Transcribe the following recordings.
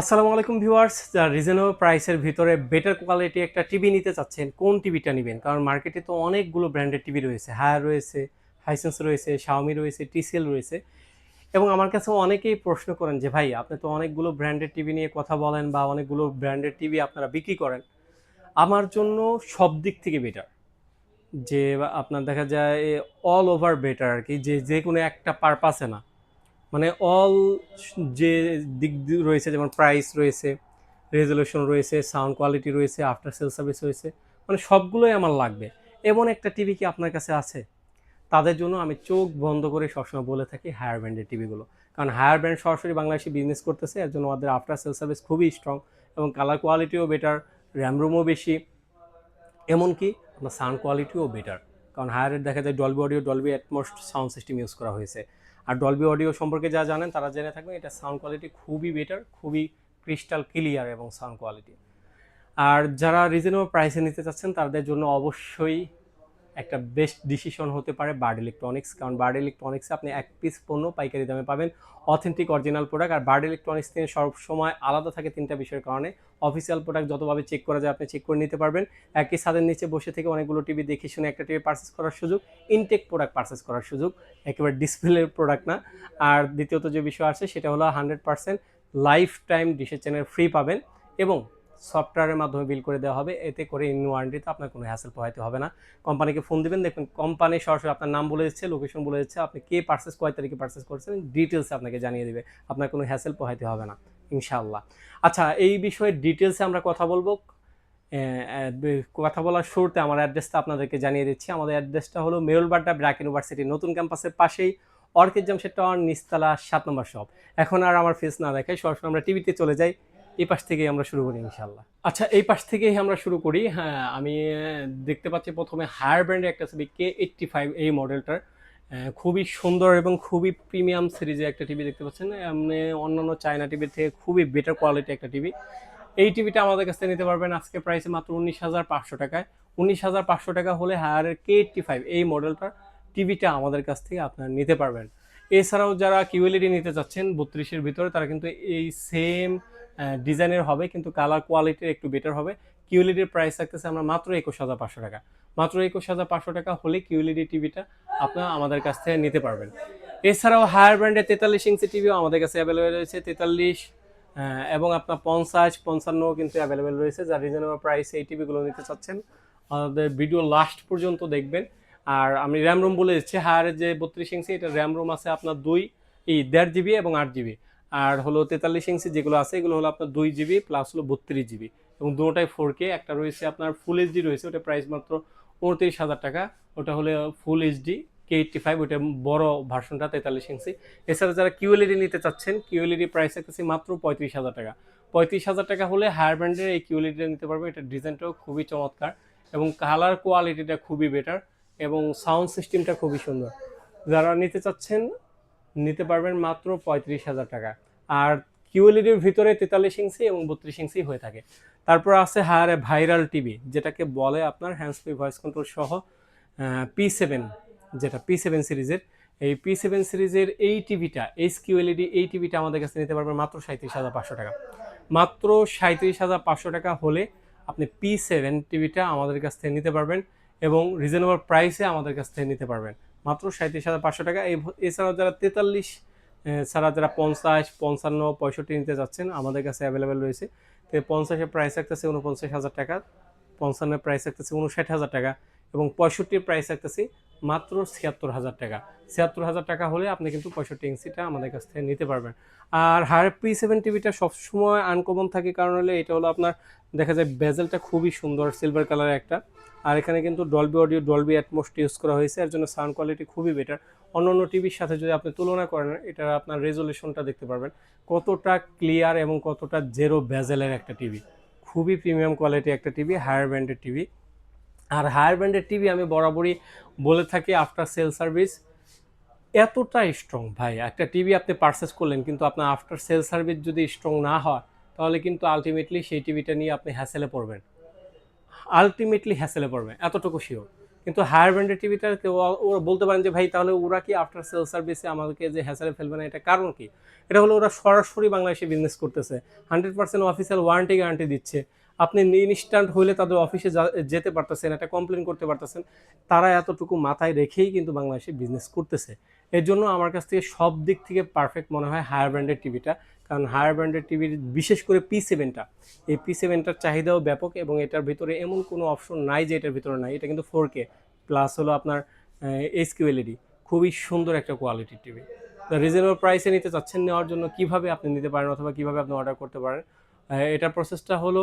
আসসালামু আলাইকুম ভিউয়ার্স, যারা রিজনেবল প্রাইসের ভিতরে বেটার কোয়ালিটি একটা টিভি নিতে চাচ্ছেন, কোন টিভিটা নেবেন? কারণ মার্কেটে তো অনেকগুলো ব্র্যান্ডের টিভি রয়েছে, হায়ার রয়েছে, হাইসেন্স রয়েছে, শাওমি রয়েছে, টিসিএল রয়েছে। এবং আমার কাছে অনেকেই প্রশ্ন করেন যে ভাই, আপনি তো অনেকগুলো ব্র্যান্ডের টিভি নিয়ে কথা বলেন বা অনেকগুলো ব্র্যান্ডের টিভি আপনারা বিক্রি করেন, আমার জন্য সব দিক থেকে বেটার যে আপনার দেখা যায় অল ওভার বেটার আর কি, যে যে কোনো একটা পারপাসে না, মানে অল যে রয়েছে, যেমন প্রাইস রয়েছে, রেজলিউশন রয়েছে, সাউন্ড কোয়ালিটি রয়েছে, আফটার সেল সার্ভিস রয়েছে, মানে সবগুলোই আমার লাগবে। এমন একটা টিভি কি আপনার কাছে আছে? তাদের জন্য আমি চোখ বন্ধ করে সবসময় বলে থাকি হায়ার ব্র্যান্ডের টিভিগুলো। কারণ হায়ার ব্র্যান্ড সরাসরি বাংলাদেশে বিজনেস করতেছে, এর জন্য ওদের আফটার সেল সার্ভিস খুবই স্ট্রং এবং কালার কোয়ালিটিও বেটার, র্যাম রুমও বেশি, এমনকি আপনার সাউন্ড কোয়ালিটিও বেটার। কারণ হায়ারের দেখা যায় Dolby audio, Dolby atoms sound system use করা হয়েছে। আর ডলবি অডিও সম্পর্কে যা জানেন তারা জেনে থাকবেন, এটা সাউন্ড কোয়ালিটি খুবই বেটার, খুবই ক্রিস্টাল ক্লিয়ার এবং সাউন্ড কোয়ালিটি। আর যারা রিজনেবল প্রাইসে নিতে চাচ্ছেন তাদের জন্য অবশ্যই একটা বেস্ট ডিসিশন হতে পারে বার্ড ইলেকট্রনিক্স। কারণ বার্ড ইলেকট্রনিক্সে আপনি এক পিস পণ্য পাইকারি দামে পাবেন, অথেন্টিক অরিজিনাল প্রোডাক্ট। আর বার্ড ইলেকট্রনিক্স থেকে সবসময় আলাদা থাকে তিনটা বিষয়ের কারণে: অফিসিয়াল প্রোডাক্ট যতভাবে চেক করা যায় আপনি চেক করে নিতে পারবেন, একই ছাদের নিচে বসে থেকে অনেকগুলো টিভি দেখে শুনে একটা টিভি পারচেস করার সুযোগ, ইনটেক প্রোডাক্ট পারচেস করার সুযোগ, একেবারে ডিসপ্লের প্রোডাক্ট না। আর দ্বিতীয়ত যে বিষয় আছে সেটা হলো 100% লাইফ টাইম ডিশের চ্যানেল ফ্রি পাবেন এবং সফটওয়্যারের মাধ্যমে বিল করে দেওয়া হবে। এতে করে ইন ওয়ারেন্টিতে আপনার কোনো হ্যাসেল পোহাইতে হবে না। কোম্পানিকে ফোন দিবেন, দেখবেন কোম্পানি সরাসরি আপনার নাম বলে দিচ্ছে, লোকেশন বলে দিচ্ছে, আপনি কে পারচেস, কয় তারিখে পারচেস করছেন, ডিটেলসে আপনাকে জানিয়ে দিবে। আপনার কোনো হ্যাসেল পোহাইতে হবে না ইনশাআল্লাহ। আচ্ছা, এই বিষয়ে ডিটেলসে আমরা কথা বলবো। কথা বলার শুরুতে আমার অ্যাড্রেসটা আপনাদেরকে জানিয়ে দিচ্ছি। আমাদের অ্যাড্রেসটা হলো মেরুলবাড্ডা ব্র্যাক ইউনিভার্সিটি নতুন ক্যাম্পাসের পাশেই, অর্কিড জামশেদ টাওয়ার, নিচতলা 7 নম্বর শপ। এখন আর আমার ফেস না দেখাই, সরাসরি আমরা টিভিতে চলে যাই। এই পাশ থেকেই আমরা শুরু করি ইনশাল্লাহ। আচ্ছা, এই পাশ থেকেই আমরা শুরু করি। হ্যাঁ, আমি দেখতে পাচ্ছি প্রথমে হায়ার ব্র্যান্ডের একটা ছবি, K85 এই মডেলটার। খুবই সুন্দর এবং খুবই প্রিমিয়াম সিরিজের একটা টিভি দেখতে পাচ্ছেন। এমনি অন্যান্য চায়না টিভির থেকে খুবই বেটার কোয়ালিটি একটা টিভি। এই টিভিটা আমাদের কাছ থেকে নিতে পারবেন আজকে প্রাইসে মাত্র 19,500 টাকায়। 19,500 টাকা হলে হায়ারের K85 এই মডেলটার টিভিটা আমাদের কাছ থেকে আপনারা নিতে পারবেন। এছাড়াও যারা কিউএলইডি নিতে চাচ্ছেন 32-এর ভিতরে, তারা কিন্তু এই সেম ডিজাইনের হবে, কিন্তু কালার কোয়ালিটির একটু বেটার হবে। কিউএলইডির প্রাইস থাকতেছে আমরা মাত্র 21,500 টাকা। মাত্র 21,500 টাকা হলে কিউএলইডি টিভিটা আপনারা আমাদের কাছ থেকে নিতে পারবেন। এছাড়াও হায়ার ব্র্যান্ডের 43 ইঞ্চি টিভিও আমাদের কাছে অ্যাভেলেবেল রয়েছে। 43 এবং আপনার 50-55 কিন্তু অ্যাভেলেবেল রয়েছে। যারা রিজনেবল প্রাইসে এই টিভিগুলো নিতে চাচ্ছেন আমাদের ভিডিও লাস্ট পর্যন্ত দেখবেন। আর আমি র্যাম রুম বলে দিচ্ছি, হায়ারের যে 32 ইঞ্চি এটা র্যাম রুম আছে আপনার 1.5 জিবি এবং 8 জিবি। আর হলো 43 ইঞ্চি যেগুলো আছে এগুলো হলো আপনার 2 জিবি প্লাস হলো 32 জিবি, এবং দুটোটাই 4K। একটা রয়েছে আপনার ফুল এইচডি রয়েছে, ওটা প্রাইস মাত্র 29,000 টাকা। ওটা হলো ফুল এইচডি K85, ওইটা বড় ভার্সনটা 43 ইঞ্চি। এছাড়া যারা কিউএলইডি নিতে চাচ্ছেন, কিউএলইডি প্রাইস থাকতেছে মাত্র 35,000 টাকা। 35,000 টাকা হলে হায়ার ব্র্যান্ডের এই কিউএলইডিটা নিতে পারবে। এটা ডিজাইনটাও খুবই চমৎকার এবং কালার কোয়ালিটিটা খুবই বেটার এবং সাউন্ড সিস্টেমটা খুবই সুন্দর। যারা নিতে চাচ্ছেন নিতে পারবেন মাত্র 35,000 টাকা। আর কিউএলইডির ভিতরে 43 ইঞ্চি এবং 32 ইঞ্চি হয়ে থাকে। তারপর আছে হায়ারে ভাইরাল টিভি, যেটাকে বলে আপনার হ্যান্ডস ফ্রি ভয়েস কন্ট্রোল সহ P7, যেটা P7 সিরিজের। এই P7 সিরিজের এই টিভিটা, এইচ কিউএলইডি এই টিভিটা আমাদের কাছে নিতে পারবেন মাত্র 37,500 টাকা। মাত্র 37,500 টাকা হলে আপনি P7 টিভিটা আমাদের কাছ থেকে নিতে পারবেন এবং রিজনেবল প্রাইসে আমাদের কাছ থেকে নিতে পারবেন মাত্র 37,500 টাকা। এছাড়াও যারা 43 ছাড়া যারা 50, 55, 65 নিতে যাচ্ছেন আমাদের কাছে অ্যাভেলেবেল রয়েছে। তো 50-এর প্রাইস থাকতেছে 49,000 টাকা, 55-এর প্রাইস থাকতেছে 59,000 টাকা এবং 65-এর প্রাইস থাকতেছে মাত্র 76,000 টাকা। 76,000 টাকা হলে আপনি কিন্তু 65 ইঞ্চিটা আমাদের কাছ থেকে নিতে পারবেন। আর হায়ার P7 টিভিটা সবসময় আনকমন থাকে, কারণ হলে এটা হলো আপনার দেখা যায় বেজেলটা খুবই সুন্দর সিলভার কালারের একটা। আর এখানে কিন্তু Dolby audio, Dolby atoms use করা হয়েছে, এর জন্য সাউন্ড কোয়ালিটি খুবই বেটার। অন্যান্য টিভির সাথে যদি আপনি তুলনা করেন, এটা আপনার রেজলিউশনটা দেখতে পারবেন কতটা ক্লিয়ার এবং কতটা জেরো বেজেলের একটা টিভি। খুবই প্রিমিয়াম কোয়ালিটি একটা টিভি, হায়ার ব্র্যান্ডের টিভি। আর হায়ার ব্র্যান্ডের টিভি আমি বরাবরই বলে থাকি আফটার সেল সার্ভিস এতটা স্ট্রং ভাই। একটা টিভি আপনি পারচেস করলেন, কিন্তু আপনার আফটার সেল সার্ভিস যদি স্ট্রং না হয়, তাহলে কিন্তু আলটিমেটলি সেই টিভিটা নিয়ে আপনি হ্যাসেলে পড়বেন, এতটুকু শিওর। কিন্তু হায়ার ব্র্যান্ডের টিভিটা ওরা বলতে পারেন যে ভাই তাহলে ওরা কি আফটার সেল সার্ভিসে আমাদেরকে যে হ্যাসালে ফেলবে না, এটা কারণ কি? এটা হলো ওরা সরাসরি বাংলাদেশে বিজনেস করতেছে, 100% অফিসিয়াল ওয়ারেন্টি গ্যারান্টি দিচ্ছে। আপনি ইনস্ট্যান্ট হইলে তাদের অফিসে যেতে পারতেছেন, একটা কমপ্লেন করতে পারতেছেন। তারা এতটুকু মাথায় রেখেই কিন্তু বাংলাদেশে বিজনেস করতেছে। এর জন্য আমার কাছ থেকে সব দিক থেকে পারফেক্ট মনে হয় হায়ার ব্র্যান্ডের টিভিটা। কারণ হায়ার ব্র্যান্ডের টিভির বিশেষ করে P7টা, এই P7টার চাহিদাও ব্যাপক এবং এটার ভিতরে এমন কোনো অপশন নাই যে এটার ভিতরে নাই। এটা কিন্তু 4K প্লাস হলো আপনার HQLED, খুবই সুন্দর একটা কোয়ালিটির টিভি। তো রিজনেবল প্রাইসে নিতে চাচ্ছেন, নেওয়ার জন্য কিভাবে আপনি নিতে পারেন অথবা কিভাবে আপনি অর্ডার করতে পারেন, এটার প্রসেসটা হলো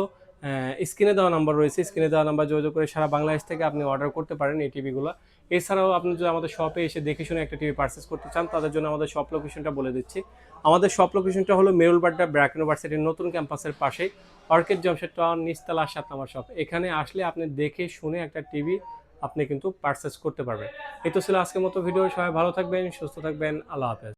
স্ক্রিনে দেওয়া নাম্বার রয়েছে, স্ক্রিনে দেওয়া নাম্বার যোগাযোগ করে সারা বাংলাদেশ থেকে আপনি অর্ডার করতে পারেন এই টিভিগুলো। এছাড়াও আপনি যদি আমাদের শপে এসে দেখে শুনে একটা টিভি পারচেস করতে চান, তাদের জন্য আমাদের শপ লোকেশনটা বলে দিচ্ছি। আমাদের শপ লোকেশনটা হলো মেরুলবাড্ডা ব্র্যাক ইউনিভার্সিটির নতুন ক্যাম্পাসের পাশেই, অর্কিড জামশেদ টাওয়ার, নিচতলা 7 নম্বর শপ। এখানে আসলে আপনি দেখে শুনে একটা টিভি আপনি কিন্তু পারচেস করতে পারবেন। এই তো ছিল আজকের মতো ভিডিও। সবাই ভালো থাকবেন, সুস্থ থাকবেন, আল্লাহ হাফেজ।